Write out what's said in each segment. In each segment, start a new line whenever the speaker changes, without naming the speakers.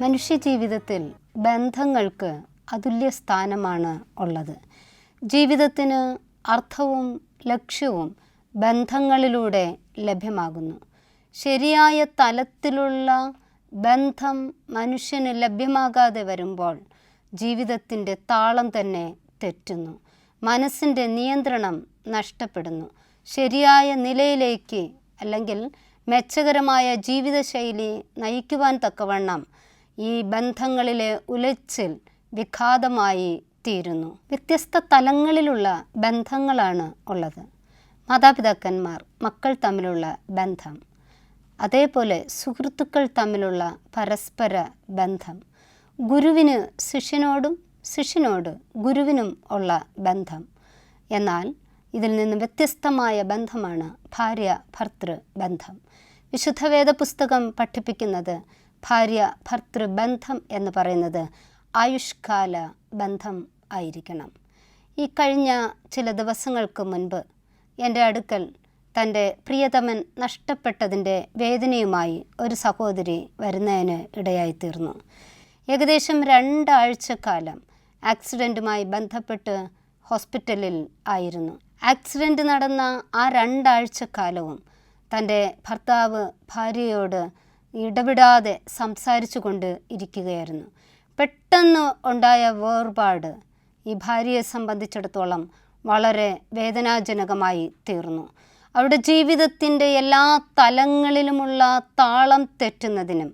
മനുഷ്യജീവിതത്തിൽ ബന്ധങ്ങൾക്ക് അതുല്യ സ്ഥാനമാണ് ഉള്ളത്. ജീവിതത്തിന് അർത്ഥവും ലക്ഷ്യവും ബന്ധങ്ങളിലൂടെ ലഭ്യമാകുന്നു. ശരിയായ തലത്തിലുള്ള ബന്ധം മനുഷ്യന് ലഭ്യമാകാതെ വരുമ്പോൾ ജീവിതത്തിൻ്റെ താളം തന്നെ തെറ്റുന്നു. മനസ്സിൻ്റെ നിയന്ത്രണം നഷ്ടപ്പെടുന്നു. ശരിയായ നിലയിലേക്ക് അല്ലെങ്കിൽ മെച്ചകരമായ ജീവിതശൈലി നയിക്കുവാൻ തക്കവണ്ണം ഈ ബന്ധങ്ങളിലെ ഉലച്ചിൽ വിഘാതമായി തീരുന്നു. വ്യത്യസ്ത തലങ്ങളിലുള്ള ബന്ധങ്ങളാണ് ഉള്ളത്. മാതാപിതാക്കന്മാർ മക്കൾ തമ്മിലുള്ള ബന്ധം, അതേപോലെ സുഹൃത്തുക്കൾ തമ്മിലുള്ള പരസ്പര ബന്ധം, ഗുരുവിന് ശിഷ്യനോടും ശിഷ്യനോട് ഗുരുവിനും ഉള്ള ബന്ധം. എന്നാൽ ഇതിൽ നിന്ന് വ്യത്യസ്തമായ ബന്ധമാണ് ഭാര്യ ഭർത്തൃ ബന്ധം. വിശുദ്ധ വേദപുസ്തകം പഠിപ്പിക്കുന്നത് ഭാര്യ ഭർത്തൃ ബന്ധം എന്ന് പറയുന്നത് ആയുഷ്കാല ബന്ധം ആയിരിക്കണം. ഈ കഴിഞ്ഞ ചില ദിവസങ്ങൾക്ക് മുൻപ് എൻ്റെ അടുക്കൽ തൻ്റെ പ്രിയതമൻ നഷ്ടപ്പെട്ടതിൻ്റെ വേദനയുമായി ഒരു സഹോദരി വരുന്നതിന് ഇടയായിത്തീർന്നു. ഏകദേശം 2 ആഴ്ചക്കാലം ആക്സിഡൻറ്റുമായി ബന്ധപ്പെട്ട് ഹോസ്പിറ്റലിൽ ആയിരുന്നു. ആക്സിഡൻറ്റ് നടന്ന ആ 2 ആഴ്ചക്കാലവും തൻ്റെ ഭർത്താവ് ഭാര്യയോട് ഇടവിടാതെ സംസാരിച്ചു കൊണ്ട് ഇരിക്കുകയായിരുന്നു. പെട്ടെന്ന് ഉണ്ടായ വേർപാട് ഈ ഭാര്യയെ സംബന്ധിച്ചിടത്തോളം വളരെ വേദനാജനകമായി തീർന്നു. അവരുടെ ജീവിതത്തിൻ്റെ എല്ലാ തലങ്ങളിലുമുള്ള താളം തെറ്റുന്നതിനും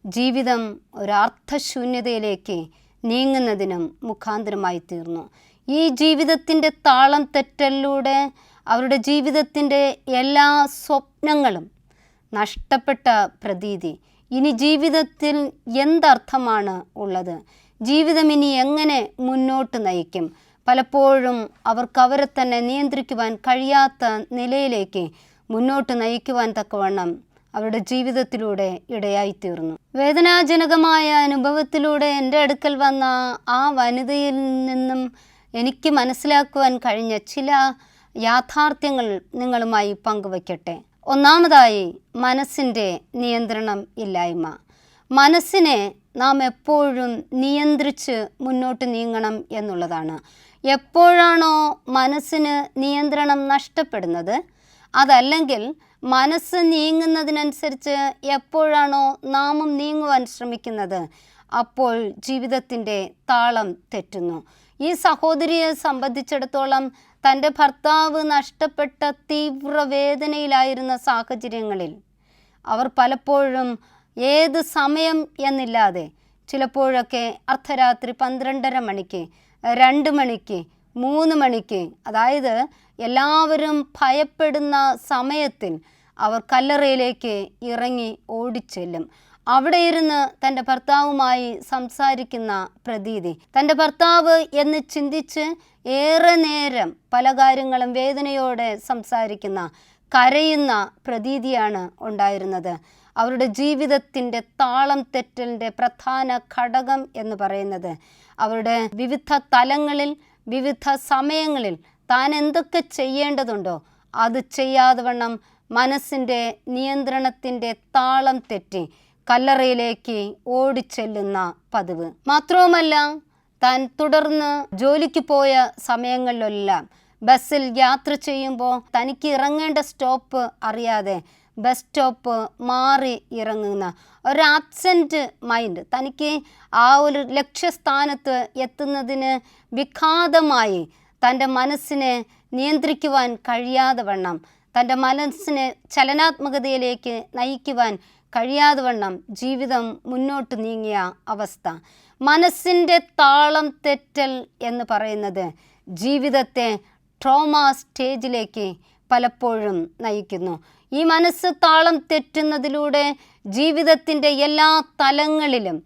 ജീവിതം ഒരർത്ഥശൂന്യതയിലേക്ക് നീങ്ങുന്നതിനും മുഖാന്തരമായി തീർന്നു. ഈ ജീവിതത്തിൻ്റെ താളം തെറ്റലിലൂടെ അവരുടെ ജീവിതത്തിൻ്റെ എല്ലാ സ്വപ്നങ്ങളും നഷ്ടപ്പെട്ട പ്രതീതി. ഇനി ജീവിതത്തിൽ എന്തർത്ഥമാണ് ഉള്ളത്? ജീവിതം ഇനി എങ്ങനെ മുന്നോട്ട് നയിക്കും? പലപ്പോഴും അവരെ തന്നെ നിയന്ത്രിക്കുവാൻ കഴിയാത്ത നിലയിലേക്ക് മുന്നോട്ട് നയിക്കുവാൻ തക്കവണ്ണം അവരുടെ ജീവിതത്തിലൂടെ ഇടയായിത്തീർന്നു. വേദനാജനകമായ അനുഭവത്തിലൂടെ എൻ്റെ അടുക്കൽ വന്ന ആ വനിതയിൽ നിന്നും എനിക്ക് മനസ്സിലാക്കുവാൻ കഴിഞ്ഞ ചില യാഥാർത്ഥ്യങ്ങൾ നിങ്ങളുമായി പങ്കുവയ്ക്കട്ടെ. ഒന്നാമതായി, മനസ്സിൻ്റെ നിയന്ത്രണം ഇല്ലായ്മ. മനസ്സിനെ നാം എപ്പോഴും നിയന്ത്രിച്ച് മുന്നോട്ട് നീങ്ങണം എന്നുള്ളതാണ്. എപ്പോഴാണോ മനസ്സിന് നിയന്ത്രണം നഷ്ടപ്പെടുന്നത്, അതല്ലെങ്കിൽ മനസ്സ് നീങ്ങുന്നതിനനുസരിച്ച് എപ്പോഴാണോ നാമും നീങ്ങുവാൻ ശ്രമിക്കുന്നത്, അപ്പോൾ ജീവിതത്തിൻ്റെ താളം തെറ്റുന്നു. ഈ സഹോദരിയെ സംബന്ധിച്ചിടത്തോളം തൻ്റെ ഭർത്താവ് നഷ്ടപ്പെട്ട തീവ്രവേദനയിലായിരുന്ന സാഹചര്യങ്ങളിൽ അവർ പലപ്പോഴും ഏത് സമയം എന്നില്ലാതെ ചിലപ്പോഴൊക്കെ അർദ്ധരാത്രി 12:30 മണിക്ക്, 2 മണിക്ക്, 3 മണിക്ക്, അതായത് എല്ലാവരും ഭയപ്പെടുന്ന സമയത്തിൽ അവർ കല്ലറയിലേക്ക് ഇറങ്ങി ഓടിച്ചെല്ലും. അവിടെ ഇരുന്ന് തൻ്റെ ഭർത്താവുമായി സംസാരിക്കുന്ന പ്രതീതി, തൻ്റെ ഭർത്താവ് എന്ന് ചിന്തിച്ച് ഏറെ നേരം പല കാര്യങ്ങളും വേദനയോടെ സംസാരിക്കുന്ന, കരയുന്ന പ്രതീതിയാണ് ഉണ്ടായിരുന്നത്. അവരുടെ ജീവിതത്തിൻ്റെ താളം തെറ്റലിൻ്റെ പ്രധാന ഘടകം എന്ന് പറയുന്നത് അവരുടെ വിവിധ തലങ്ങളിൽ വിവിധ സമയങ്ങളിൽ താൻ എന്തൊക്കെ ചെയ്യേണ്ടതുണ്ടോ അത് ചെയ്യാതെ വണ്ണം മനസ്സിൻ്റെ നിയന്ത്രണത്തിൻ്റെ താളം തെറ്റി കല്ലറയിലേക്ക് ഓടിച്ചെല്ലുന്ന പതിവ്. മാത്രവുമല്ല, താൻ തുടർന്ന് ജോലിക്ക് പോയ സമയങ്ങളിലെല്ലാം ബസ്സിൽ യാത്ര ചെയ്യുമ്പോൾ തനിക്ക് ഇറങ്ങേണ്ട സ്റ്റോപ്പ് അറിയാതെ ബസ് സ്റ്റോപ്പ് മാറി ഇറങ്ങുന്ന ഒരു ആബ്സെൻറ്റ് മൈൻഡ്, തനിക്ക് ആ ഒരു ലക്ഷ്യസ്ഥാനത്ത് എത്തുന്നതിന് വിഘാതമായി തൻ്റെ മനസ്സിനെ നിയന്ത്രിക്കുവാൻ കഴിയാതെ വണ്ണം, തൻ്റെ മനസ്സിനെ ചലനാത്മകതയിലേക്ക് നയിക്കുവാൻ കഴിയാതെ വണ്ണം ജീവിതം മുന്നോട്ട് നീങ്ങിയ അവസ്ഥ. മനസ്സിൻ്റെ താളം തെറ്റൽ എന്ന് പറയുന്നത് ജീവിതത്തെ ട്രോമ സ്റ്റേജിലേക്ക് പലപ്പോഴും നയിക്കുന്നു. ഈ മനസ്സ് താളം തെറ്റുന്നതിലൂടെ ജീവിതത്തിൻ്റെ എല്ലാ തലങ്ങളിലും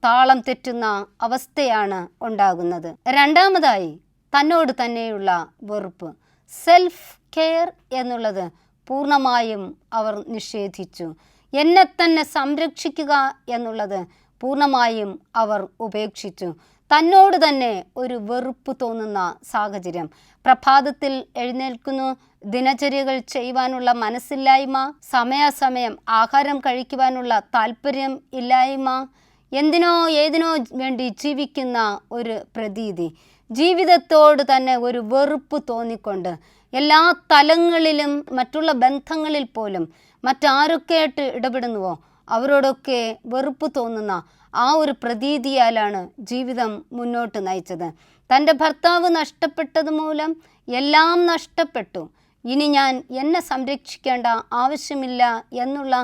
താളം തെറ്റുന്ന അവസ്ഥയാണ് ഉണ്ടാകുന്നത്. രണ്ടാമതായി, തന്നോട് തന്നെയുള്ള വെറുപ്പ്, സെൽഫ് കെയർ എന്നുള്ളത് പൂർണ്ണമായും അവർ നിഷേധിച്ചു. എന്നെ തന്നെ സംരക്ഷിക്കുക എന്നുള്ളത് പൂർണ്ണമായും അവർ ഉപേക്ഷിച്ചു. തന്നോട് തന്നെ ഒരു വെറുപ്പ് തോന്നുന്ന സാഹചര്യം. പ്രഭാതത്തിൽ എഴുന്നേൽക്കുന്നു, ദിനചര്യകൾ ചെയ്യുവാനുള്ള മനസ്സില്ലായ്മ, സമയാസമയം ആഹാരം കഴിക്കുവാനുള്ള താല്പര്യം ഇല്ലായ്മ, എന്തിനോ ഏതിനോ വേണ്ടി ജീവിക്കുന്ന ഒരു പ്രതീതി, ജീവിതത്തോട് തന്നെ ഒരു വെറുപ്പ് തോന്നിക്കൊണ്ട് എല്ലാ തലങ്ങളിലും മറ്റുള്ള ബന്ധങ്ങളിൽ പോലും മറ്റാരൊക്കെയായിട്ട് ഇടപെടുന്നുവോ അവരോടൊക്കെ വെറുപ്പ് തോന്നുന്ന ആ ഒരു പ്രതീതിയാലാണ് ജീവിതം മുന്നോട്ട് നയിച്ചത്. തൻ്റെ ഭർത്താവ് നഷ്ടപ്പെട്ടത് മൂലം എല്ലാം നഷ്ടപ്പെട്ടു, ഇനി ഞാൻ എന്നെ സംരക്ഷിക്കേണ്ട ആവശ്യമില്ല എന്നുള്ള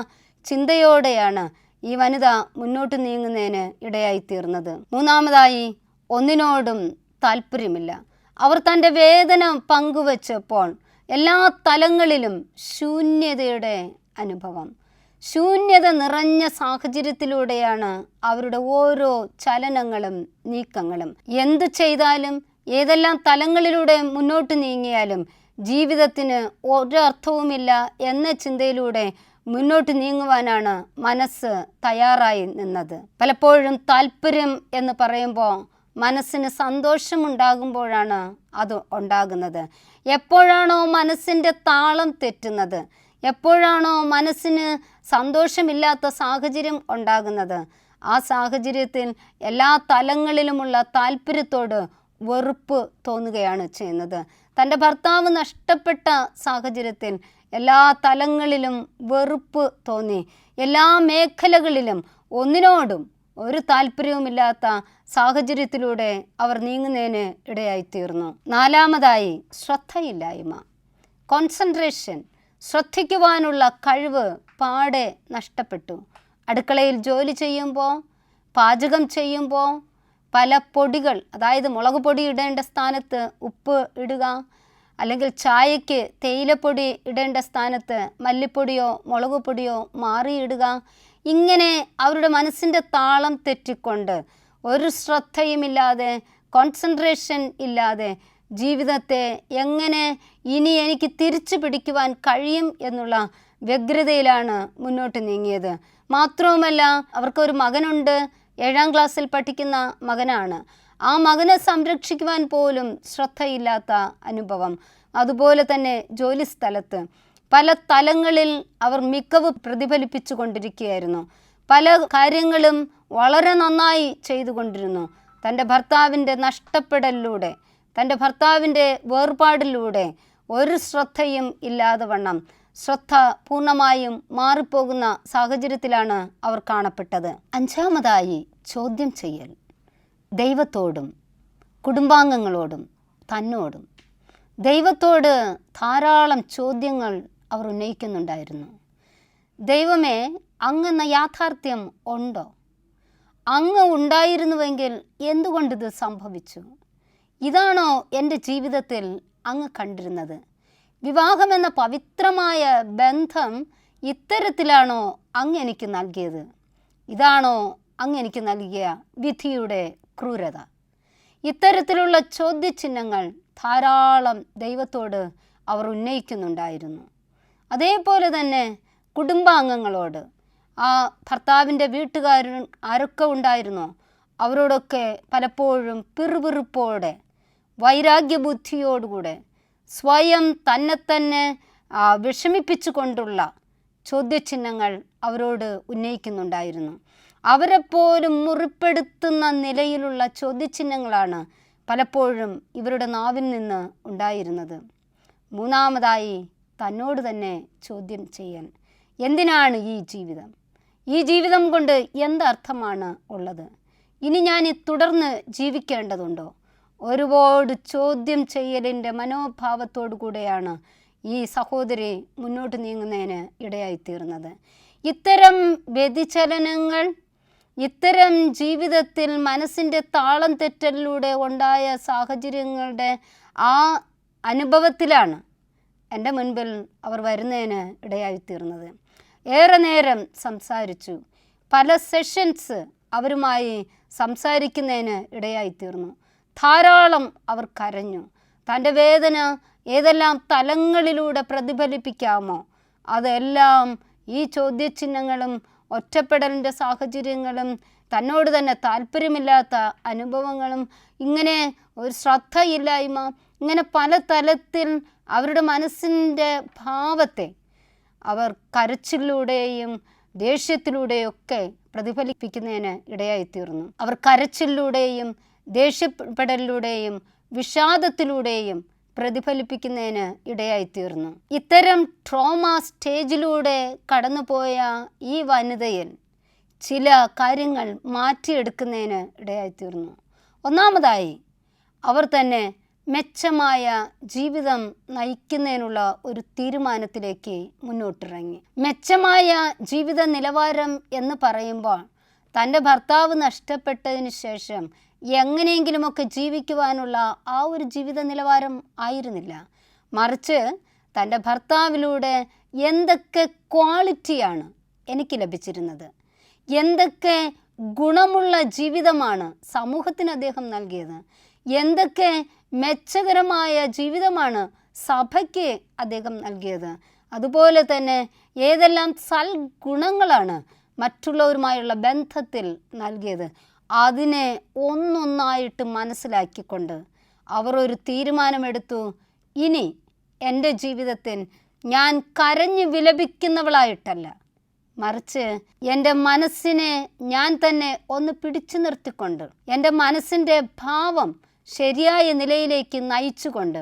ചിന്തയോടെയാണ് ഈ വനിത മുന്നോട്ട് നീങ്ങുന്നതിന് ഇടയായിത്തീർന്നത്. മൂന്നാമതായി, ഒന്നിനോടും താല്പര്യമില്ല. അവർ തൻ്റെ വേദന പങ്കുവച്ചപ്പോൾ എല്ലാ തലങ്ങളിലും ശൂന്യതയുടെ അനുഭവം, ശൂന്യത നിറഞ്ഞ സാഹചര്യത്തിലൂടെയാണ് അവരുടെ ഓരോ ചലനങ്ങളും നീക്കങ്ങളും. എന്തു ചെയ്താലും ഏതെല്ലാം തലങ്ങളിലൂടെ മുന്നോട്ട് നീങ്ങിയാലും ജീവിതത്തിന് ഒരർത്ഥവുമില്ല എന്ന ചിന്തയിലൂടെ മുന്നോട്ട് നീങ്ങുവാനാണ് മനസ്സ് തയ്യാറായി നിന്നത്. പലപ്പോഴും താല്പര്യം എന്ന് പറയുമ്പോൾ മനസ്സിന് സന്തോഷമുണ്ടാകുമ്പോഴാണ് അത് ഉണ്ടാകുന്നത്. എപ്പോഴാണോ മനസ്സിൻ്റെ താളം തെറ്റുന്നത്, എപ്പോഴാണോ മനസ്സിന് സന്തോഷമില്ലാത്ത സാഹചര്യം ഉണ്ടാകുന്നത്, ആ സാഹചര്യത്തിൽ എല്ലാ തലങ്ങളിലുമുള്ള താല്പര്യത്തോട് വെറുപ്പ് തോന്നുകയാണ് ചെയ്യുന്നത്. തൻ്റെ ഭർത്താവ് നഷ്ടപ്പെട്ട സാഹചര്യത്തിൽ എല്ലാ തലങ്ങളിലും വെറുപ്പ് തോന്നി, എല്ലാ മേഖലകളിലും ഒന്നിനോടും ഒരു താല്പര്യവുമില്ലാത്ത സാഹചര്യത്തിലൂടെ അവർ നീങ്ങുന്നതിന് ഇടയായിത്തീർന്നു. നാലാമതായി, ശ്രദ്ധയില്ലായ്മ, കോൺസെൻട്രേഷൻ, ശ്രദ്ധിക്കുവാനുള്ള കഴിവ് പാടെ നഷ്ടപ്പെട്ടു. അടുക്കളയിൽ ജോലി ചെയ്യുമ്പോൾ, പാചകം ചെയ്യുമ്പോൾ പല പൊടികൾ, അതായത് മുളക് പൊടി ഇടേണ്ട സ്ഥാനത്ത് ഉപ്പ് ഇടുക, അല്ലെങ്കിൽ ചായയ്ക്ക് തേയിലപ്പൊടി ഇടേണ്ട സ്ഥാനത്ത് മല്ലിപ്പൊടിയോ മുളക് പൊടിയോ മാറിയിടുക. ഇങ്ങനെ അവരുടെ മനസ്സിൻ്റെ താളം തെറ്റിക്കൊണ്ട് ഒരു ശ്രദ്ധയുമില്ലാതെ, കോൺസെൻട്രേഷൻ ഇല്ലാതെ ജീവിതത്തെ എങ്ങനെ ഇനി എനിക്ക് തിരിച്ചു പിടിക്കുവാൻ കഴിയും എന്നുള്ള വ്യഗ്രതയിലാണ് മുന്നോട്ട് നീങ്ങിയത്. മാത്രവുമല്ല, അവർക്കൊരു മകനുണ്ട്, 7ാം ക്ലാസ്സിൽ പഠിക്കുന്ന മകനാണ്. ആ മകനെ സംരക്ഷിക്കുവാൻ പോലും ശ്രദ്ധയില്ലാത്ത അനുഭവം. അതുപോലെ തന്നെ ജോലി സ്ഥലത്ത് പല തലങ്ങളിൽ അവർ മികവ് പ്രതിഫലിപ്പിച്ചു കൊണ്ടിരിക്കുകയായിരുന്നു. പല കാര്യങ്ങളും വളരെ നന്നായി ചെയ്തുകൊണ്ടിരുന്നു. തൻ്റെ ഭർത്താവിൻ്റെ നഷ്ടപ്പെടലിലൂടെ, തൻ്റെ ഭർത്താവിൻ്റെ വേർപാടിലൂടെ ഒരു ശ്രദ്ധയും ഇല്ലാതെ വണ്ണം ശ്രദ്ധ പൂർണ്ണമായും മാറിപ്പോകുന്ന സാഹചര്യത്തിലാണ് അവർ കാണപ്പെട്ടത്. 5ാമതായി, ചോദ്യം ചെയ്യൽ, ദൈവത്തോടും കുടുംബാംഗങ്ങളോടും തന്നോടും. ദൈവത്തോട് ധാരാളം ചോദ്യങ്ങൾ അവർ ഉന്നയിക്കുന്നുണ്ടായിരുന്നു. ദൈവമേ, അങ്ങെന്ന യാഥാർത്ഥ്യം ഉണ്ടോ? അങ്ങ് ഉണ്ടായിരുന്നുവെങ്കിൽ എന്തുകൊണ്ടിത് സംഭവിച്ചു? ഇതാണോ എൻ്റെ ജീവിതത്തിൽ അങ്ങ് കണ്ടിരുന്നത്? വിവാഹമെന്ന പവിത്രമായ ബന്ധം ഇത്തരത്തിലാണോ അങ്ങ് എനിക്ക് നൽകിയത്? ഇതാണോ അങ്ങ് എനിക്ക് നൽകിയ വിധിയുടെ ക്രൂരത? ഇത്തരത്തിലുള്ള ചോദ്യചിഹ്നങ്ങൾ ധാരാളം ദൈവത്തോട് അവർ ഉന്നയിക്കുന്നുണ്ടായിരുന്നു. അതേപോലെ തന്നെ കുടുംബാംഗങ്ങളോട്, ആ ഭർത്താവിൻ്റെ വീട്ടുകാരൻ ആരൊക്കെ ഉണ്ടായിരുന്നോ അവരോടൊക്കെ പലപ്പോഴും പിറുപിറുപ്പോടെ, വൈരാഗ്യബുദ്ധിയോടുകൂടെ, സ്വയം തന്നെ വിഷമിപ്പിച്ചുകൊണ്ടുള്ള ചോദ്യചിഹ്നങ്ങൾ അവരോട് ഉന്നയിക്കുന്നുണ്ടായിരുന്നു. അവരെപ്പോലും മുറിപ്പെടുത്തുന്ന നിലയിലുള്ള ചോദ്യചിഹ്നങ്ങളാണ് പലപ്പോഴും ഇവരുടെ നാവിൽ നിന്ന് ഉണ്ടായിരുന്നത്. മൂന്നാമതായി, തന്നോട് തന്നെ ചോദ്യം ചെയ്യാൻ. എന്തിനാണ് ഈ ജീവിതം? ഈ ജീവിതം കൊണ്ട് എന്തർത്ഥമാണ് ഉള്ളത്? ഇനി ഞാൻ തുടർന്ന് ജീവിക്കേണ്ടതുണ്ടോ? ഒരുപാട് ചോദ്യം ചെയ്യലിൻ്റെ മനോഭാവത്തോടു കൂടെയാണ് ഈ സഹോദരി മുന്നോട്ട് നീങ്ങുന്നതിന് ഇടയായിത്തീർന്നത്. ഇത്തരം വ്യതിചലനങ്ങൾ, ഇത്തരം ജീവിതത്തിൽ മനസ്സിൻ്റെ താളം തെറ്റലിലൂടെ ഉണ്ടായ സാഹചര്യങ്ങളുടെ ആ അനുഭവത്തിലാണ് എൻ്റെ മുൻപിൽ അവർ വരുന്നതിന് ഇടയായിത്തീർന്നത്. ഏറെ നേരം സംസാരിച്ചു. പല സെഷൻസ് അവരുമായി സംസാരിക്കുന്നതിന് ഇടയായിത്തീർന്നു. ധാരാളം അവർ കരഞ്ഞു. തൻ്റെ വേദന ഏതെല്ലാം തലങ്ങളിലൂടെ പ്രതിഫലിപ്പിക്കാമോ അതെല്ലാം ഈ ചോദ്യചിഹ്നങ്ങളും ഒറ്റപ്പെടലിൻ്റെ സാഹചര്യങ്ങളും തന്നോട് തന്നെ താല്പര്യമില്ലാത്ത അനുഭവങ്ങളും ഇങ്ങനെ ഒരു ശ്രദ്ധയില്ലായ്മ, ഇങ്ങനെ പല തലത്തിൽ അവരുടെ മനസ്സിൻ്റെ ഭാവത്തെ അവർ കരച്ചിലൂടെയും ദേഷ്യത്തിലൂടെയൊക്കെ പ്രതിഫലിപ്പിക്കുന്നതിന് ഇടയായിത്തീർന്നു. അവർ കരച്ചിലൂടെയും ദേഷ്യപ്പെടലിലൂടെയും വിഷാദത്തിലൂടെയും പ്രതിഫലിപ്പിക്കുന്നതിന് ഇടയായിത്തീർന്നു. ഇത്തരം ട്രോമ സ്റ്റേജിലൂടെ കടന്നുപോയ ഈ വനിതയിൽ ചില കാര്യങ്ങൾ മാറ്റിയെടുക്കുന്നതിന് ഇടയായിത്തീർന്നു. ഒന്നാമതായി, അവർ തന്നെ മെച്ചമായ ജീവിതം നയിക്കുന്നതിനുള്ള ഒരു തീരുമാനത്തിലേക്ക് മുന്നോട്ടിറങ്ങി. മെച്ചമായ ജീവിത നിലവാരം എന്ന് പറയുമ്പോൾ തൻ്റെ ഭർത്താവ് നഷ്ടപ്പെട്ടതിന് ശേഷം എങ്ങനെയെങ്കിലുമൊക്കെ ജീവിക്കുവാനുള്ള ആ ഒരു ജീവിത നിലവാരം ആയിരുന്നില്ല. മറിച്ച് തൻ്റെ ഭർത്താവിലൂടെ എന്തൊക്കെ ക്വാളിറ്റിയാണ് എനിക്ക് ലഭിച്ചിരുന്നത്, എന്തൊക്കെ ഗുണമുള്ള ജീവിതമാണ് സമൂഹത്തിന് അദ്ദേഹം നൽകിയത്, എന്തൊക്കെ മെച്ചകരമായ ജീവിതമാണ് സഭയ്ക്ക് അദ്ദേഹം നൽകിയത്, അതുപോലെ തന്നെ ഏതെല്ലാം സൽഗുണങ്ങളാണ് മറ്റുള്ളവരുമായുള്ള ബന്ധത്തിൽ നൽകിയത്, അതിനെ ഒന്നൊന്നായിട്ട് മനസ്സിലാക്കിക്കൊണ്ട് അവർ ഒരു തീരുമാനമെടുത്തു. ഇനി എൻ്റെ ജീവിതത്തിൽ ഞാൻ കരഞ്ഞു വിലപിക്കുന്നവളായിട്ടല്ല, മറിച്ച് എൻ്റെ മനസ്സിനെ ഞാൻ തന്നെ ഒന്ന് പിടിച്ചു നിർത്തിക്കൊണ്ട് എൻ്റെ മനസ്സിൻ്റെ ഭാവം ശരിയായ നിലയിലേക്ക് നയിച്ചുകൊണ്ട്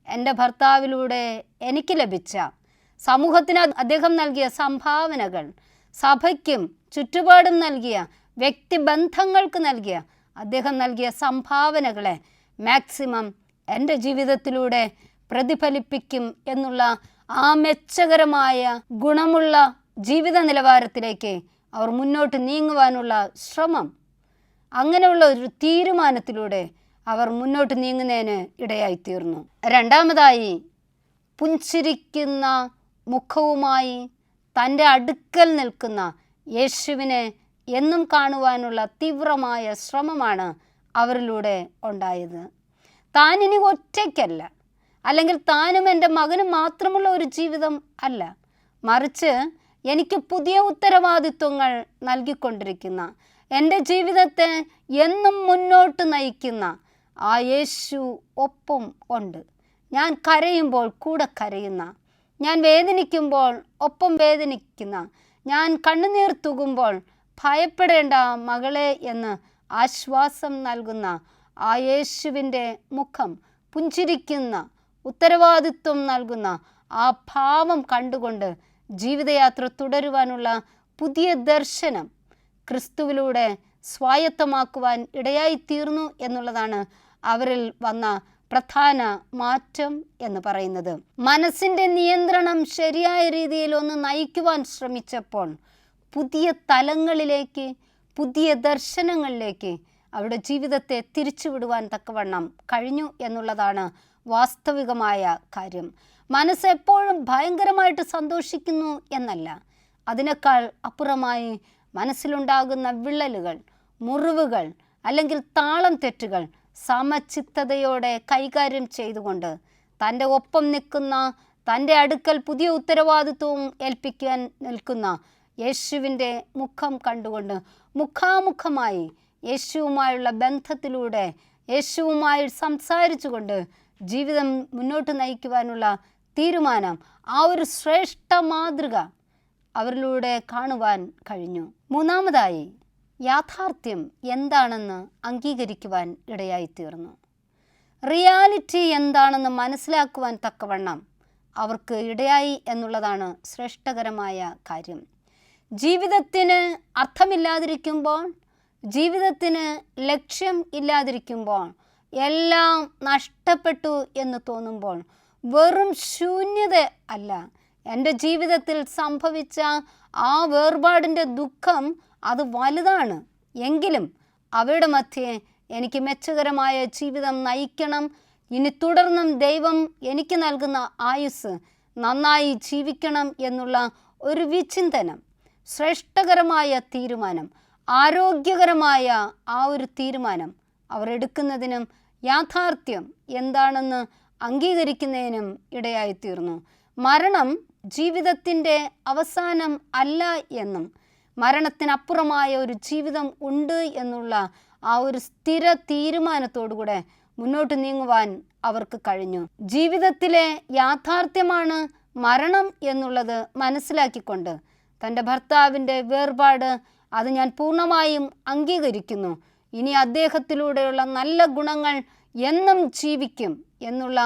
എൻ്റെ ഭർത്താവിലൂടെ എനിക്ക് ലഭിച്ച, സമൂഹത്തിന് അദ്ദേഹം നൽകിയ സംഭാവനകൾ, സഭയ്ക്കും ചുറ്റുപാടും നൽകിയ, വ്യക്തിബന്ധങ്ങൾക്ക് നൽകിയ അദ്ദേഹം നൽകിയ സംഭാവനകളെ മാക്സിമം എൻ്റെ ജീവിതത്തിലൂടെ പ്രതിഫലിപ്പിക്കും എന്നുള്ള ആ മെച്ചകരമായ ഗുണമുള്ള ജീവിത നിലവാരത്തിലേക്ക് അവർ മുന്നോട്ട് നീങ്ങുവാനുള്ള ശ്രമം, അങ്ങനെയുള്ള ഒരു തീരുമാനത്തിലൂടെ അവർ മുന്നോട്ട് നീങ്ങുന്നതിന് ഇടയായിത്തീർന്നു. രണ്ടാമതായി, പുഞ്ചിരിക്കുന്ന മുഖവുമായി തൻ്റെ അടുക്കൽ നിൽക്കുന്ന യേശുവിനെ എന്നും കാണുവാനുള്ള തീവ്രമായ ശ്രമമാണ് അവരിലൂടെ ഉണ്ടായത്. താനിനി ഒറ്റയ്ക്കല്ല, അല്ലെങ്കിൽ താനും എൻ്റെ മകനും മാത്രമുള്ള ഒരു ജീവിതം അല്ല, മറിച്ച് എനിക്ക് പുതിയ ഉത്തരവാദിത്വങ്ങൾ നൽകിക്കൊണ്ടിരിക്കുന്ന, എൻ്റെ ജീവിതത്തെ എന്നും മുന്നോട്ട് നയിക്കുന്ന ആ യേശു ഒപ്പം ഉണ്ട്. ഞാൻ കരയുമ്പോൾ കൂടെ കരയുന്ന, ഞാൻ വേദനിക്കുമ്പോൾ ഒപ്പം വേദനിക്കുന്ന, ഞാൻ കണ്ണുനീർ തൂകുമ്പോൾ ഭയപ്പെടേണ്ട മകളെ എന്ന് ആശ്വാസം നൽകുന്ന ആ യേശുവിൻ്റെ മുഖം, പുഞ്ചിരിക്കുന്ന, ഉത്തരവാദിത്വം നൽകുന്ന ആ ഭാവം കണ്ടുകൊണ്ട് ജീവിതയാത്ര തുടരുവാനുള്ള പുതിയ ദർശനം ക്രിസ്തുവിലൂടെ സ്വായത്തമാക്കുവാൻ ഇടയായിത്തീർന്നു എന്നുള്ളതാണ് അവരിൽ വന്ന പ്രധാന മാറ്റം എന്ന് പറയുന്നത്. മനസ്സിൻ്റെ നിയന്ത്രണം ശരിയായ രീതിയിൽ ഒന്ന് നയിക്കുവാൻ ശ്രമിച്ചപ്പോൾ പുതിയ തലങ്ങളിലേക്ക്, പുതിയ ദർശനങ്ങളിലേക്ക് അവരുടെ ജീവിതത്തെ തിരിച്ചുവിടുവാൻ തക്കവണ്ണം കഴിഞ്ഞു എന്നുള്ളതാണ് വാസ്തവികമായ കാര്യം. മനസ്സ് എപ്പോഴും ഭയങ്കരമായിട്ട് സന്തോഷിക്കുന്നു എന്നല്ല, അതിനേക്കാൾ അപ്പുറമായി മനസ്സിലുണ്ടാകുന്ന വിള്ളലുകൾ, മുറിവുകൾ അല്ലെങ്കിൽ താളം തെറ്റുകൾ സമചിത്തതയോടെ കൈകാര്യം ചെയ്തുകൊണ്ട് തൻ്റെ ഒപ്പം നിൽക്കുന്ന, തൻ്റെ അടുക്കൽ പുതിയ ഉത്തരവാദിത്വവും ഏൽപ്പിക്കാൻ നിൽക്കുന്ന യേശുവിൻ്റെ മുഖം കണ്ടുകൊണ്ട് മുഖാമുഖമായി യേശുവുമായുള്ള ബന്ധത്തിലൂടെ യേശുവുമായി സംസാരിച്ചുകൊണ്ട് ജീവിതം മുന്നോട്ട് നയിക്കുവാനുള്ള തീരുമാനം, ആ ഒരു ശ്രേഷ്ഠ മാതൃക അവരിലൂടെ കാണുവാൻ കഴിഞ്ഞു. മൂന്നാമതായി, യാഥാർത്ഥ്യം എന്താണെന്ന് അംഗീകരിക്കുവാൻ ഇടയായിത്തീർന്നു. റിയാലിറ്റി എന്താണെന്ന് മനസ്സിലാക്കുവാൻ തക്കവണ്ണം അവർക്ക് ഇടയായി എന്നുള്ളതാണ് ശ്രേഷ്ഠകരമായ കാര്യം. ജീവിതത്തിന് അർത്ഥമില്ലാതിരിക്കുമ്പോൾ, ജീവിതത്തിന് ലക്ഷ്യം ഇല്ലാതിരിക്കുമ്പോൾ, എല്ലാം നഷ്ടപ്പെട്ടു എന്ന് തോന്നുമ്പോൾ വെറും ശൂന്യത അല്ല, എൻ്റെ ജീവിതത്തിൽ സംഭവിച്ച ആ വേർപാടിൻ്റെ ദുഃഖം അത് വലുതാണ്, എങ്കിലും അവയുടെ മധ്യേ എനിക്ക് മെച്ചകരമായ ജീവിതം നയിക്കണം, ഇനി തുടർന്നും ദൈവം എനിക്ക് നൽകുന്ന ആയുസ് നന്നായി ജീവിക്കണം എന്നുള്ള ഒരു വിചിന്തനം, ശ്രേഷ്ഠകരമായ തീരുമാനം, ആരോഗ്യകരമായ ആ ഒരു തീരുമാനം അവർ എടുക്കുന്നതിനും യാഥാർത്ഥ്യം എന്താണെന്ന് അംഗീകരിക്കുന്നതിനും ഇടയായിത്തീർന്നു. മരണം ജീവിതത്തിൻ്റെ അവസാനം അല്ല എന്നും മരണത്തിനപ്പുറമായ ഒരു ജീവിതം ഉണ്ട് എന്നുള്ള ആ ഒരു സ്ഥിര തീരുമാനത്തോടുകൂടെ മുന്നോട്ട് നീങ്ങുവാൻ അവർക്ക് കഴിഞ്ഞു. ജീവിതത്തിലെ യാഥാർത്ഥ്യമാണ് മരണം എന്നുള്ളത് മനസ്സിലാക്കിക്കൊണ്ട് തൻ്റെ ഭർത്താവിൻ്റെ വേർപാട് അത് ഞാൻ പൂർണ്ണമായും അംഗീകരിക്കുന്നു. ഇനി അദ്ദേഹത്തിലൂടെയുള്ള നല്ല ഗുണങ്ങൾ എന്നും ജീവിക്കും എന്നുള്ള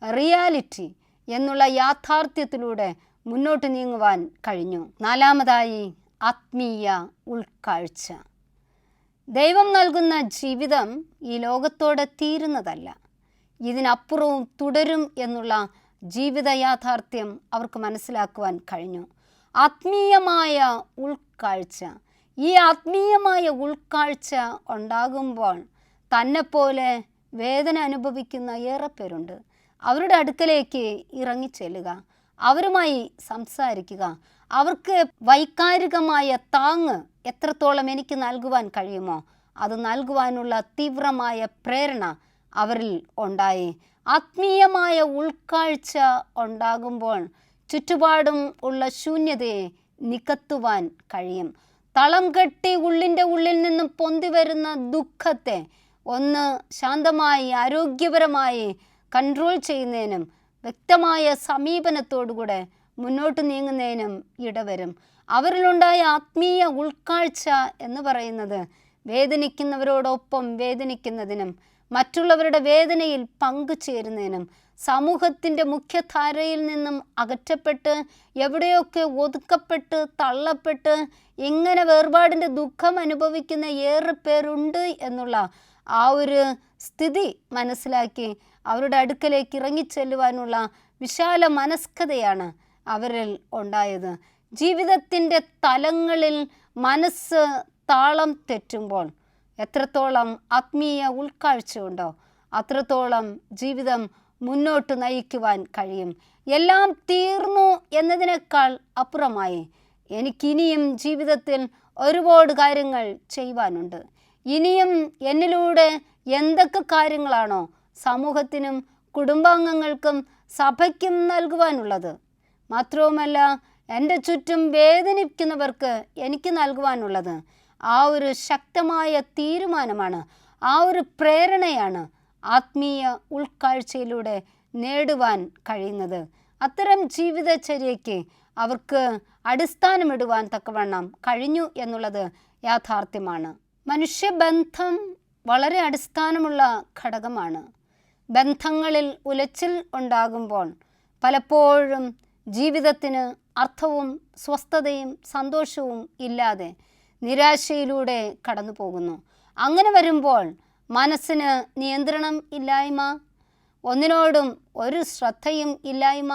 റിയാലിറ്റി, എന്നുള്ള യാഥാർത്ഥ്യത്തിലൂടെ മുന്നോട്ട് നീങ്ങുവാൻ കഴിഞ്ഞു. നാലാമതായി, ആത്മീയ ഉൾക്കാഴ്ച. ദൈവം നൽകുന്ന ജീവിതം ഈ ലോകത്തോടെ തീരുന്നതല്ല, ഇതിനപ്പുറവും തുടരും എന്നുള്ള ജീവിത യാഥാർത്ഥ്യം അവർക്ക് മനസ്സിലാക്കുവാൻ കഴിഞ്ഞു. ആത്മീയമായ ഉൾക്കാഴ്ച. ഈ ആത്മീയമായ ഉൾക്കാഴ്ച ഉണ്ടാകുമ്പോൾ തന്നെപ്പോലെ വേദന അനുഭവിക്കുന്ന ഏറെ പേരുണ്ട്. അവരുടെ അടുക്കലേക്ക് ഇറങ്ങിച്ചെല്ലുക, അവരുമായി സംസാരിക്കുക. അവർക്ക് വൈകാരികമായ താങ്ങ് എത്രത്തോളം എനിക്ക് നൽകുവാൻ കഴിയുമോ അത് നൽകുവാനുള്ള തീവ്രമായ പ്രേരണ അവരിൽ ഉണ്ടായി. ആത്മീയമായ ഉൾക്കാഴ്ച ഉണ്ടാകുമ്പോൾ ചുറ്റുപാടും ഉള്ള ശൂന്യതയെ നികത്തുവാൻ കഴിയും. തളം കെട്ടി ഉള്ളിൻ്റെ ഉള്ളിൽ നിന്നും പൊന്തി വരുന്ന ദുഃഖത്തെ ഒന്ന് ശാന്തമായി ആരോഗ്യപരമായി കൺട്രോൾ ചെയ്യുന്നതിനും വ്യക്തമായ സമീപനത്തോടുകൂടെ മുന്നോട്ട് നീങ്ങുന്നതിനും ഇടവരും. അവരിലുണ്ടായ ആത്മീയ ഉൾക്കാഴ്ച എന്ന് പറയുന്നത് വേദനിക്കുന്നവരോടൊപ്പം വേദനിക്കുന്നതിനും മറ്റുള്ളവരുടെ വേദനയിൽ പങ്കുചേരുന്നതിനും സമൂഹത്തിൻ്റെ മുഖ്യധാരയിൽ നിന്നും അകറ്റപ്പെട്ട് എവിടെയൊക്കെ ഒതുക്കപ്പെട്ട് തള്ളപ്പെട്ട് ഇങ്ങനെ വേർപാടിൻ്റെ ദുഃഖം അനുഭവിക്കുന്ന ഏറെ പേരുണ്ട് എന്നുള്ള ആ ഒരു സ്ഥിതി മനസ്സിലാക്കി അവരുടെ അടുക്കലേക്ക് ഇറങ്ങിച്ചെല്ലുവാനുള്ള വിശാല മനസ്കതയാണ് അവരിൽ ഉണ്ടായത്. ജീവിതത്തിൻ്റെ തലങ്ങളിൽ മനസ്സ് താളം തെറ്റുമ്പോൾ എത്രത്തോളം ആത്മീയ ഉൾക്കാഴ്ചയുണ്ടോ അത്രത്തോളം ജീവിതം മുന്നോട്ട് നയിക്കുവാൻ കഴിയും. എല്ലാം തീർന്നു എന്നതിനേക്കാൾ അപ്പുറമായി എനിക്കിനിയും ജീവിതത്തിൽ ഒരുപാട് കാര്യങ്ങൾ ചെയ്യുവാനുണ്ട്. ഇനിയും എന്നിലൂടെ എന്തൊക്കെ കാര്യങ്ങളാണോ സമൂഹത്തിനും കുടുംബാംഗങ്ങൾക്കും സഭയ്ക്കും നൽകുവാനുള്ളത്, മാത്രവുമല്ല എൻ്റെ ചുറ്റും വേദനിക്കുന്നവർക്ക് എനിക്ക് നൽകുവാനുള്ളത്, ആ ഒരു ശക്തമായ തീരുമാനമാണ്, ആ ഒരു പ്രേരണയാണ് ആത്മീയ ഉൾക്കാഴ്ചയിലൂടെ നേടുവാൻ കഴിയുന്നത്. അത്തരം ജീവിതചര്യയ്ക്ക് അവർക്ക് അടിസ്ഥാനമിടുവാൻ തക്കവണ്ണം കഴിഞ്ഞു എന്നുള്ളത് യാഥാർത്ഥ്യമാണ്. മനുഷ്യബന്ധം വളരെ അടിസ്ഥാനമുള്ള ഘടകമാണ്. ബന്ധങ്ങളിൽ ഉലച്ചിൽ ഉണ്ടാകുമ്പോൾ പലപ്പോഴും ജീവിതത്തിന് അർത്ഥവും സ്വസ്ഥതയും സന്തോഷവും ഇല്ലാതെ നിരാശയിലൂടെ കടന്നു പോകുന്നു. അങ്ങനെ വരുമ്പോൾ മനസ്സിന് നിയന്ത്രണം ഇല്ലായ്മ, ഒന്നിനോടും ഒരു ശ്രദ്ധയും ഇല്ലായ്മ,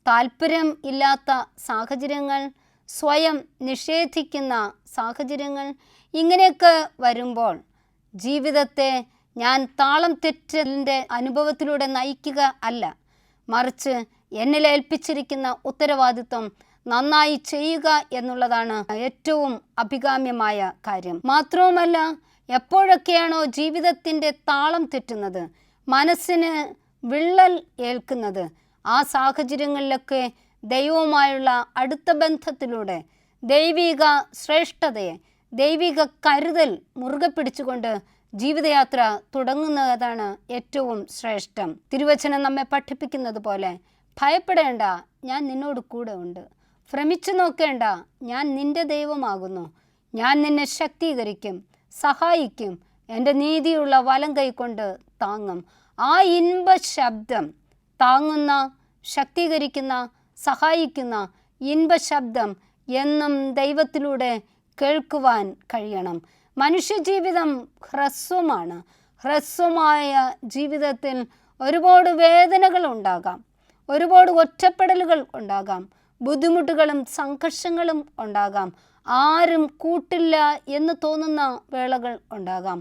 താല്പര്യം ഇല്ലാത്ത സാഹചര്യങ്ങൾ, സ്വയം നിഷേധിക്കുന്ന സാഹചര്യങ്ങൾ, ഇങ്ങനെയൊക്കെ വരുമ്പോൾ ജീവിതത്തെ ഞാൻ താളം തെറ്റലിൻ്റെ അനുഭവത്തിലൂടെ നയിക്കുക അല്ല, മറിച്ച് എന്നിൽ ഏൽപ്പിച്ചിരിക്കുന്ന ഉത്തരവാദിത്വം നന്നായി ചെയ്യുക എന്നുള്ളതാണ് ഏറ്റവും അഭികാമ്യമായ കാര്യം. മാത്രവുമല്ല, എപ്പോഴൊക്കെയാണോ ജീവിതത്തിൻ്റെ താളം തെറ്റുന്നത്, മനസ്സിന് വിള്ളൽ ഏൽക്കുന്നത്, ആ സാഹചര്യങ്ങളിലൊക്കെ ദൈവവുമായുള്ള അടുത്ത ബന്ധത്തിലൂടെ ദൈവിക ശ്രേഷ്ഠതയെ, ദൈവിക കരുതൽ മുറുകെ പിടിച്ചുകൊണ്ട് ജീവിതയാത്ര തുടങ്ങുന്നതാണ് ഏറ്റവും ശ്രേഷ്ഠം. തിരുവചനം നമ്മെ പഠിപ്പിക്കുന്നത് പോലെ, ഭയപ്പെടേണ്ട, ഞാൻ നിന്നോട് കൂടെ ഉണ്ട്. ഭ്രമിച്ചു നോക്കേണ്ട, ഞാൻ നിന്റെ ദൈവമാകുന്നു. ഞാൻ നിന്നെ ശക്തീകരിക്കും, സഹായിക്കും, എൻ്റെ നീതിയുള്ള വലം കൈകൊണ്ട് താങ്ങും. ആ ഇൻപ ശബ്ദം, താങ്ങുന്ന, ശക്തീകരിക്കുന്ന, സഹായിക്കുന്ന ഇൻപ ശബ്ദം എന്നും ദൈവത്തിലൂടെ കേൾക്കുവാൻ കഴിയണം. മനുഷ്യജീവിതം ഹ്രസ്വമാണ്. ഹ്രസ്വമായ ജീവിതത്തിൽ ഒരുപാട് വേദനകൾ ഉണ്ടാകാം, ഒരുപാട് ഒറ്റപ്പെടലുകൾ ഉണ്ടാകാം, ബുദ്ധിമുട്ടുകളും സംഘർഷങ്ങളും ഉണ്ടാകാം, ആരും കൂട്ടില്ല എന്ന് തോന്നുന്ന വേളകൾ ഉണ്ടാകാം.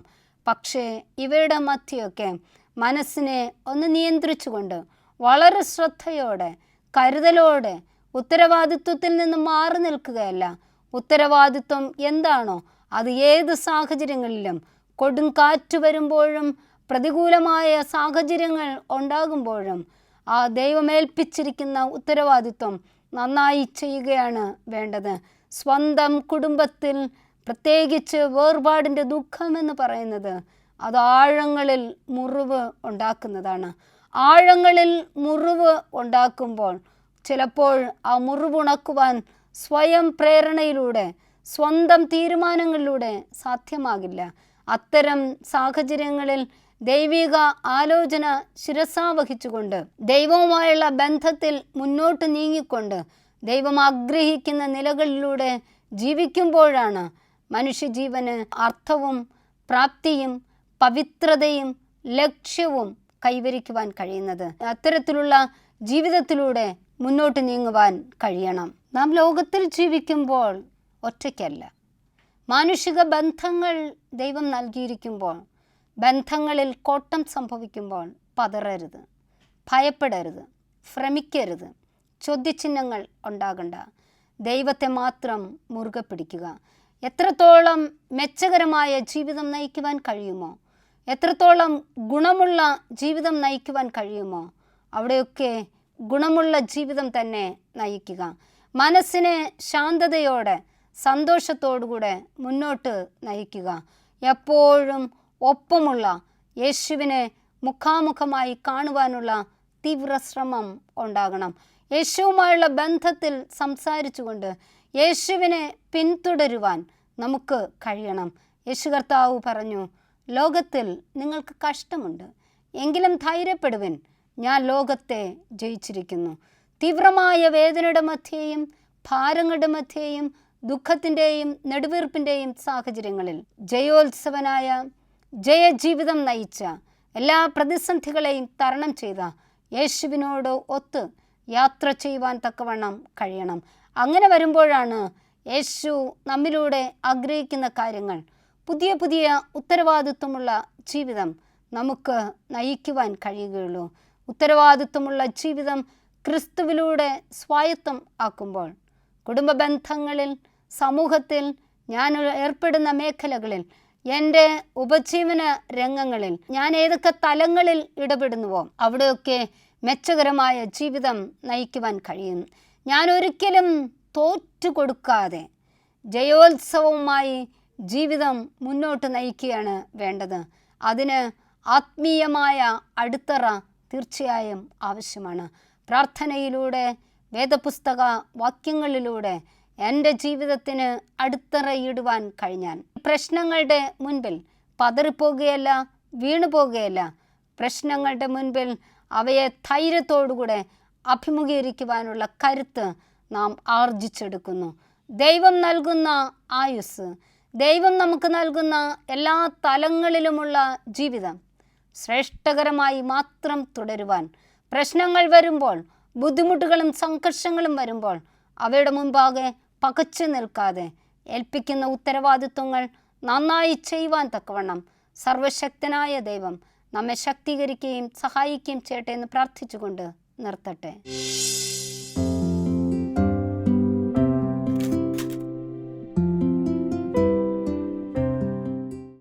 പക്ഷേ ഇവയുടെ മധ്യമൊക്കെ മനസ്സിനെ ഒന്ന് നിയന്ത്രിച്ചുകൊണ്ട് വളരെ ശ്രദ്ധയോടെ കരുതലോടെ ഉത്തരവാദിത്വത്തിൽ നിന്ന് മാറി നിൽക്കുകയല്ല. ഉത്തരവാദിത്വം എന്താണോ അത് ഏത് സാഹചര്യങ്ങളിലും, കൊടുങ്കാറ്റ് വരുമ്പോഴും പ്രതികൂലമായ സാഹചര്യങ്ങൾ ഉണ്ടാകുമ്പോഴും ആ ദൈവമേൽപ്പിച്ചിരിക്കുന്ന ഉത്തരവാദിത്വം നന്നായി ചെയ്യുകയാണ് വേണ്ടത്. സ്വന്തം കുടുംബത്തിൽ പ്രത്യേകിച്ച് വേർപാടിൻ്റെ ദുഃഖമെന്ന് പറയുന്നത് അത് ആഴങ്ങളിൽ മുറിവ് ഉണ്ടാക്കുന്നതാണ്. ആഴങ്ങളിൽ മുറിവ് ഉണ്ടാക്കുമ്പോൾ ചിലപ്പോൾ ആ മുറിവുണക്കുവാൻ സ്വയം പ്രേരണയിലൂടെ, സ്വന്തം തീരുമാനങ്ങളിലൂടെ സാധ്യമാകില്ല. അത്തരം സാഹചര്യങ്ങളിൽ ദൈവിക ആലോചന ശിരസാവഹിച്ചുകൊണ്ട് ദൈവവുമായുള്ള ബന്ധത്തിൽ മുന്നോട്ട് നീങ്ങിക്കൊണ്ട് ദൈവം ആഗ്രഹിക്കുന്ന നിലകളിലൂടെ ജീവിക്കുമ്പോഴാണ് മനുഷ്യജീവന് അർത്ഥവും പ്രാപ്തിയും പവിത്രതയും ലക്ഷ്യവും കൈവരിക്കുവാൻ കഴിയുന്നത്. അത്തരത്തിലുള്ള ജീവിതത്തിലൂടെ മുന്നോട്ട് നീങ്ങുവാൻ കഴിയണം. നാം ലോകത്തിൽ ജീവിക്കുമ്പോൾ ഒറ്റയ്ക്കല്ല. മാനുഷിക ബന്ധങ്ങൾ ദൈവം നൽകിയിരിക്കുമ്പോൾ, ബന്ധങ്ങളിൽ കോട്ടം സംഭവിക്കുമ്പോൾ പതറരുത്, ഭയപ്പെടരുത്, ഭ്രമിക്കരുത്, ചോദ്യചിഹ്നങ്ങൾ ഉണ്ടാകണ്ട. ദൈവത്തെ മാത്രം മുറുകെ പിടിക്കുക. എത്രത്തോളം മെച്ചകരമായ ജീവിതം നയിക്കുവാൻ കഴിയുമോ, എത്രത്തോളം ഗുണമുള്ള ജീവിതം നയിക്കുവാൻ കഴിയുമോ, അവിടെയൊക്കെ ഗുണമുള്ള ജീവിതം തന്നെ നയിക്കുക. മനസ്സിനെ ശാന്തതയോടെ സന്തോഷത്തോടുകൂടെ മുന്നോട്ട് നയിക്കുക. എപ്പോഴും ഒപ്പമുള്ള യേശുവിനെ മുഖാമുഖമായി കാണുവാനുള്ള തീവ്രശ്രമം ഉണ്ടാകണം. യേശുവുമായുള്ള ബന്ധത്തിൽ സംസാരിച്ചുകൊണ്ട് യേശുവിനെ പിന്തുടരുവാൻ നമുക്ക് കഴിയണം. യേശു കർത്താവ് പറഞ്ഞു, ലോകത്തിൽ നിങ്ങൾക്ക് കഷ്ടമുണ്ട്, എങ്കിലും ധൈര്യപ്പെടുവിൻ, ഞാൻ ലോകത്തെ ജയിച്ചിരിക്കുന്നു. തീവ്രമായ വേദനയുടെ മധ്യേയും ഭാരങ്ങളുടെ മധ്യേയും ദുഃഖത്തിൻ്റെയും നെടുവീർപ്പിൻ്റെയും സാഹചര്യങ്ങളിൽ ജയോത്സവനായ ജയജീവിതം നയിച്ച, എല്ലാ പ്രതിസന്ധികളെയും തരണം ചെയ്ത യേശുവിനോട് ഒത്ത് യാത്ര ചെയ്യുവാൻ തക്കവണ്ണം കഴിയണം. അങ്ങനെ വരുമ്പോഴാണ് യേശു നമ്മിലൂടെ ആഗ്രഹിക്കുന്ന കാര്യങ്ങൾ, പുതിയ പുതിയ ഉത്തരവാദിത്വമുള്ള ജീവിതം നമുക്ക് നയിക്കുവാൻ കഴിയുകയുള്ളൂ. ഉത്തരവാദിത്വമുള്ള ജീവിതം ക്രിസ്തുവിലൂടെ സ്വായത്തം ആക്കുമ്പോൾ കുടുംബ ബന്ധങ്ങളിൽ, സമൂഹത്തിൽ, ഞാൻ ഏർപ്പെടുന്ന മേഖലകളിൽ, എൻ്റെ ഉപജീവന രംഗങ്ങളിൽ ഞാൻ ഏതൊക്കെ തലങ്ങളിൽ ഇടപെടുന്നുവോ അവിടെയൊക്കെ മെച്ചകരമായ ജീവിതം നയിക്കുവാൻ കഴിയും. ഞാൻ ഒരിക്കലും തോറ്റു കൊടുക്കാതെ ജയോത്സവവുമായി ജീവിതം മുന്നോട്ട് നയിക്കുകയാണ് വേണ്ടത്. അതിന് ആത്മീയമായ അടിത്തറ തീർച്ചയായും ആവശ്യമാണ്. പ്രാർത്ഥനയിലൂടെ, വേദപുസ്തക വാക്യങ്ങളിലൂടെ എൻ്റെ ജീവിതത്തിന് അടിത്തറയിടുവാൻ കഴിഞ്ഞാൽ പ്രശ്നങ്ങളുടെ മുൻപിൽ പതറിപ്പോകുകയല്ല, വീണുപോകുകയല്ല. പ്രശ്നങ്ങളുടെ മുൻപിൽ അവയെ ധൈര്യത്തോടുകൂടെ അഭിമുഖീകരിക്കുവാനുള്ള കരുത്ത് നാം ആർജിച്ചെടുക്കുന്നു. ദൈവം നൽകുന്ന ആയുസ്, ദൈവം നമുക്ക് നൽകുന്ന എല്ലാ തലങ്ങളിലുമുള്ള ജീവിതം ശ്രേഷ്ഠകരമായി മാത്രം തുടരുവാൻ, പ്രശ്നങ്ങൾ വരുമ്പോൾ, ബുദ്ധിമുട്ടുകളും സംഘർഷങ്ങളും വരുമ്പോൾ അവയുടെ മുൻപാകെ പകച്ചു നിൽക്കാതെ ഏൽപ്പിക്കുന്ന ഉത്തരവാദിത്വങ്ങൾ നന്നായി ചെയ്യുവാൻ തക്കവണ്ണം സർവശക്തനായ ദൈവം നമ്മെ ശക്തീകരിക്കുകയും സഹായിക്കുകയും ചെയ്യട്ടെ എന്ന് പ്രാർത്ഥിച്ചുകൊണ്ട് നിർത്തട്ടെ.